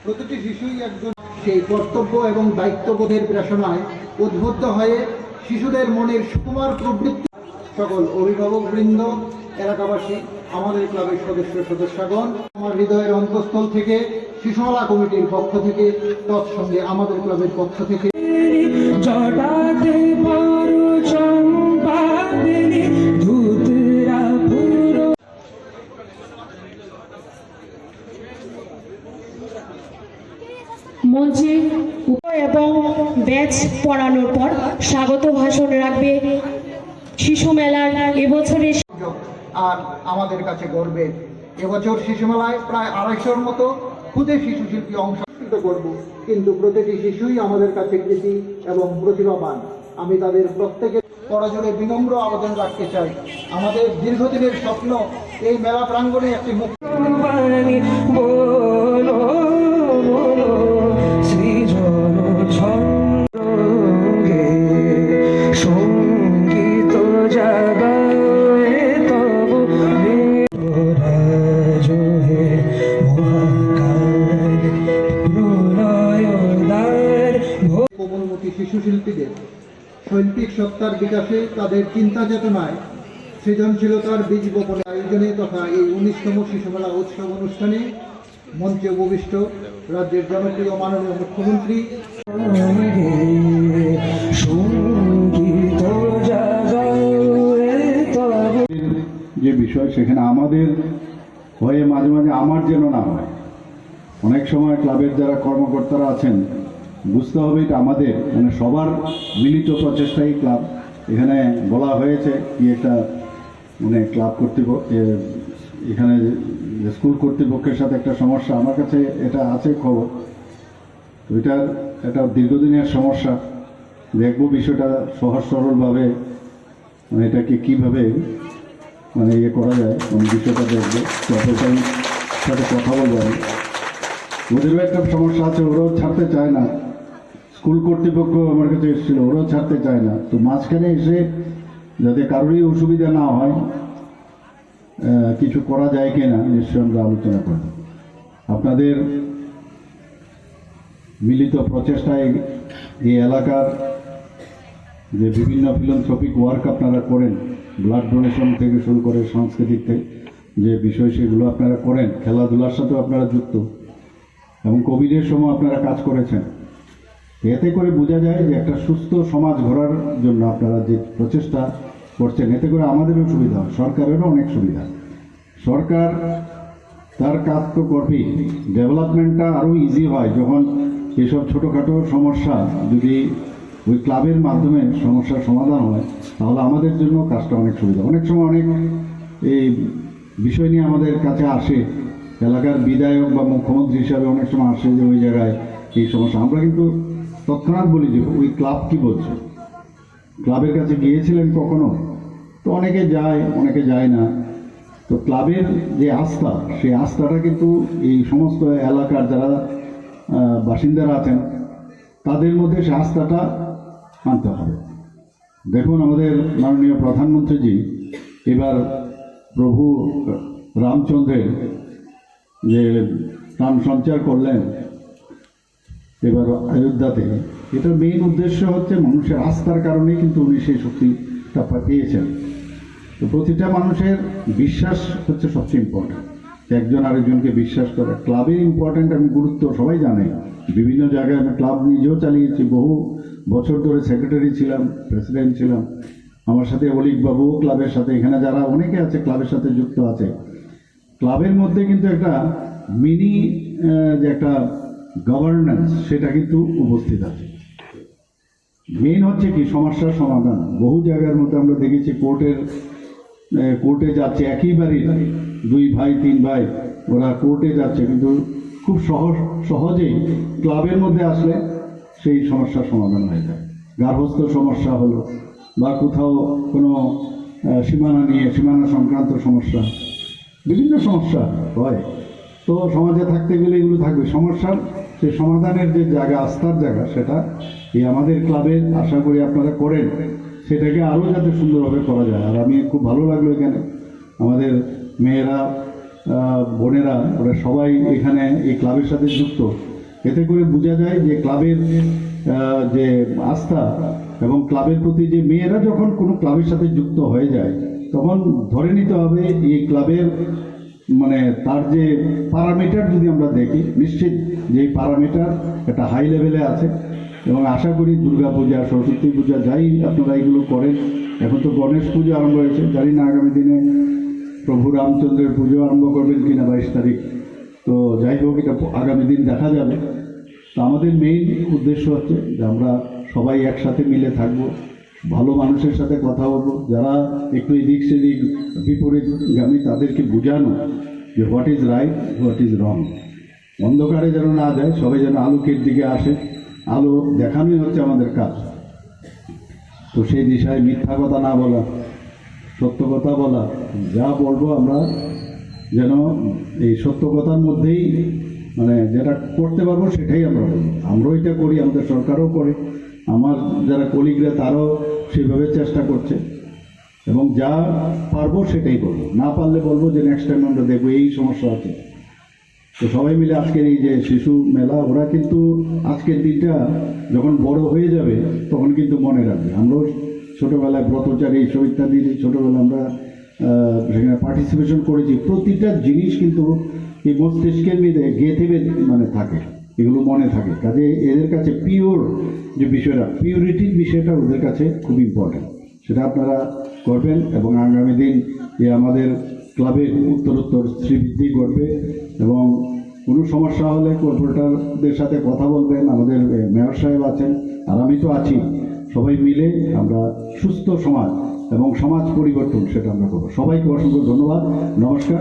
প্রতিটি শিশুই একজন সেই কর্তব্য এবং দায়িত্ববোধের প্রেরণায় উদ্বুদ্ধ হয়ে শিশুদের মনের সুকুমার প্রবৃত্তি। সকল অভিভাবকবৃন্দ, এলাকাবাসী, আমাদের ক্লাবের সদস্যগণ, আমার হৃদয়ের অন্তঃস্থল থেকে শিশুমেলা কমিটির পক্ষ থেকে, তৎসঙ্গে আমাদের ক্লাবের পক্ষ থেকে মঞ্চে এবং ব্যাচ পড়ানোর পর স্বাগত ভাষণ রাখবে শিশু মেলার এবছরের। আর আমাদের কাছে গর্বের এবছর শিশু মেলায় প্রায় 250-র মতো ক্ষুদে শিশু শিল্পী অংশগ্রহণ করব, কিন্তু প্রতিটি শিশুই আমাদের কাছে কৃতি এবং প্রতিভাবান। আমি তাদের প্রত্যেকের পরাজয়ে বিনম্র আবেদন রাখতে চাই, আমাদের দীর্ঘদিনের স্বপ্ন এই মেলা প্রাঙ্গণে একটি মুক্ত শিশু শিল্পীদের শৈল্পিক সত্তার বিকাশে, তাদের চিন্তা চেতনায়, সৃজনশীলতার বীজ বপনে আয়োজনে তথা এই 19তম শিশু মেলা উৎসব অনুষ্ঠানে মঞ্চে উপবিষ্ট রাজ্যের জনপ্রিয় মাননীয় মুখ্যমন্ত্রী যে বিষয়, সেখানে আমাদের হয়ে মাঝে মাঝে আমার যেন না হয়। অনেক সময় ক্লাবের যারা কর্মকর্তারা আছেন বুঝতে হবে এটা আমাদের মানে সবার মিলিত প্রচেষ্টাই ক্লাব। এখানে বলা হয়েছে কি একটা মানে ক্লাব কর্তৃপক্ষ, এখানে স্কুল কর্তৃপক্ষের সাথে একটা সমস্যা, আমার কাছে এটা আছে খবর। তো এটার একটা দীর্ঘদিনের সমস্যা, দেখব বিষয়টা সহজ সরলভাবে মানে এটাকে কীভাবে মানে ইয়ে করা যায়, কোন বিষয়টা দেখবো, অপারেটারের সাথে কথা বলবো। ওদেরও একটা সমস্যা আছে, ওরাও ছাড়তে চায় না। স্কুল কর্তৃপক্ষ আমার কাছে এসেছিল, ওরাও ছাড়তে চায় না। তো মাঝখানে এসে যাতে কারোরই অসুবিধা না হয়, কিছু করা যায় কিনা নিশ্চয়ই আমরা আলোচনা করব। আপনাদের মিলিত প্রচেষ্টায় এই এলাকার যে বিভিন্ন ফিলান্থ্রপিক ওয়ার্ক আপনারা করেন, ব্লাড ডোনেশন থেকে শুরু করে সাংস্কৃতিক যে বিষয় সেগুলো আপনারা করেন, খেলাধুলার সাথেও আপনারা যুক্ত, এবং কোভিডের সময় আপনারা কাজ করেছেন। এতে করে বোঝা যায় যে একটা সুস্থ সমাজ গড়ার জন্য আপনারা যে প্রচেষ্টা করছেন, এতে করে আমাদেরও সুবিধা, সরকারেরও অনেক সুবিধা। সরকার তার কাজ তো করবেই, ডেভেলপমেন্টটা আরও ইজি হয় যখন এসব ছোটোখাটো সমস্যা যদি ওই ক্লাবের মাধ্যমে সমস্যার সমাধান হয়, তাহলে আমাদের জন্য কাজটা অনেক সুবিধা। অনেক সময় অনেক এই বিষয় নিয়ে আমাদের কাছে আসে, এলাকার বিধায়ক বা মুখ্যমন্ত্রী হিসাবে অনেক সময় আসে যে ওই জায়গায় এই সমস্যা। আমরা কিন্তু তৎক্ষণাৎ বলি যে ওই ক্লাব কি বলছে, ক্লাবের কাছে গিয়েছিলেন কখনো? তো অনেকে যায়, অনেকে যায় না। তো ক্লাবের যে আস্থা, সেই আস্থাটা কিন্তু এই সমস্ত এলাকার যারা বাসিন্দারা আছেন তাদের মধ্যে সে আস্থাটা আনতে হবে। দেখুন আমাদের মাননীয় প্রধানমন্ত্রীজি এবার প্রভু রামচন্দ্রের যে প্রাণ সঞ্চার করলেন এবার অযোধ্যাতে, এটার মেইন উদ্দেশ্য হচ্ছে মানুষের আস্থার কারণে কিন্তু উনি সেই শক্তিটা পেয়েছেন। তো প্রতিটা মানুষের বিশ্বাস হচ্ছে সবচেয়ে ইম্পর্টেন্ট, একজন আরেকজনকে বিশ্বাস করে। ক্লাবের ইম্পর্টেন্ট এবং গুরুত্ব সবাই জানে, বিভিন্ন জায়গায় আমি ক্লাব নিজেও চালিয়েছি, বহু বছর ধরে সেক্রেটারি ছিলাম, প্রেসিডেন্ট ছিলাম। আমার সাথে অলিক বাবুও ক্লাবের সাথে, এখানে যারা অনেকে আছে ক্লাবের সাথে যুক্ত আছে। ক্লাবের মধ্যে কিন্তু একটা মিনি যে একটা গভর্নেন্স সেটা কিন্তু উপস্থিত আছে। মেইন হচ্ছে কি সমস্যার সমাধান। বহু জায়গার মধ্যে আমরা দেখেছি কোর্টে যাচ্ছে, একই বাড়ির 2 ভাই 3 ভাই ওরা কোর্টে যাচ্ছে, কিন্তু খুব সহজেই ক্লাবের মধ্যে আসলে সেই সমস্যার সমাধান হয়ে যায়। গার্হস্থ্য সমস্যা হলো বা কোথাও কোনো সীমানা সংক্রান্ত সমস্যা, বিভিন্ন সমস্যা হয়। তো সমাজে থাকতে গেলে এগুলো থাকবে। সমস্যার সে সমাধানের যে জায়গা, আস্থার জায়গা, সেটা এই আমাদের ক্লাবের আশা করি আপনারা করেন, সেটাকে আরও যাতে সুন্দরভাবে করা যায়। আর আমি খুব ভালো লাগলো এখানে আমাদের মেয়েরা বোনেরা ওরা সবাই এখানে এই ক্লাবের সাথে যুক্ত। এতে করে বোঝা যায় যে ক্লাবের যে আস্থা এবং ক্লাবের প্রতি যে মেয়েরা যখন কোনো ক্লাবের সাথে যুক্ত হয়ে যায় তখন ধরে নিতে হবে এই ক্লাবের মানে তার যে প্যারামিটার যদি আমরা দেখি নিশ্চিত যে এই প্যারামিটার একটা হাই লেভেলে আছে। এবং আশা করি দুর্গা পূজা, সরস্বতী পূজা যাই আপনারা এগুলো করেন, এখন তো গণেশ পুজো আরম্ভ হয়েছে, জানি না আগামী দিনে প্রভু রামচন্দ্রের পুজো আরম্ভ করবেন কিনা 22 তারিখ। তো যাই হোক, এটা আগামী দিন দেখা যাবে। তো আমাদের মেইন উদ্দেশ্য হচ্ছে যে আমরা সবাই একসাথে মিলে থাকব, ভালো মানুষের সাথে কথা বলবো, যারা একটু এদিক সেদিক বিপরীতগামী তাদেরকে বোঝানো যে what is right, what is wrong. অন্ধকারে যেন না যায়, সবাই যেন আলোকের দিকে আসে, আলো দেখানোই হচ্ছে আমাদের কাজ। তো সেই দিশায় মিথ্যা কথা না বলা, সত্য কথা বলা, যা বলবো আমরা যেন এই সত্য কথার মধ্যেই মানে যেটা করতে পারবো সেটাই আমরা বলবো। আমরাও এটা করি, আমাদের সরকারও করে, আমার যারা কলিগরা তারাও সেভাবে চেষ্টা করছে। এবং যা পারবো সেটাই করবো, না পারলে বলবো যে নেক্সট টাইম আমরা দেখবো এই সমস্যা আছে। তো সবাই মিলে আজকের এই যে শিশু মেলা, ওরা কিন্তু আজকের দিনটা যখন বড় হয়ে যাবে তখন কিন্তু মনে রাখবে। আমরাও ছোটোবেলায় ব্রতচারী এইসব ইত্যাদি ছোটোবেলায় আমরা সেখানে পার্টিসিপেশন করেছি। প্রতিটা জিনিস কিন্তু এই মস্তিষ্কের মধ্যে গেঁথে মানে থাকে, এগুলো মনে থাকে। কাজে এদের কাছে পিওর যে বিষয়টা, পিউরিটির বিষয়টা ওদের কাছে খুব ইম্পর্ট্যান্ট, সেটা আপনারা করবেন। এবং আগামী দিন যে আমাদের ক্লাবের উত্তরোত্তর শ্রীবৃদ্ধি করবে। এবং কোনো সমস্যা হলে কর্পোরেটরদের সাথে কথা বলবেন, আমাদের মেয়র সাহেব আছেন আর আমি তো আছি, সবাই মিলে আমরা সুস্থ সমাজ এবং সমাজ পরিবর্তন সেটা আমরা করবো। সবাইকে অসংখ্য ধন্যবাদ, নমস্কার।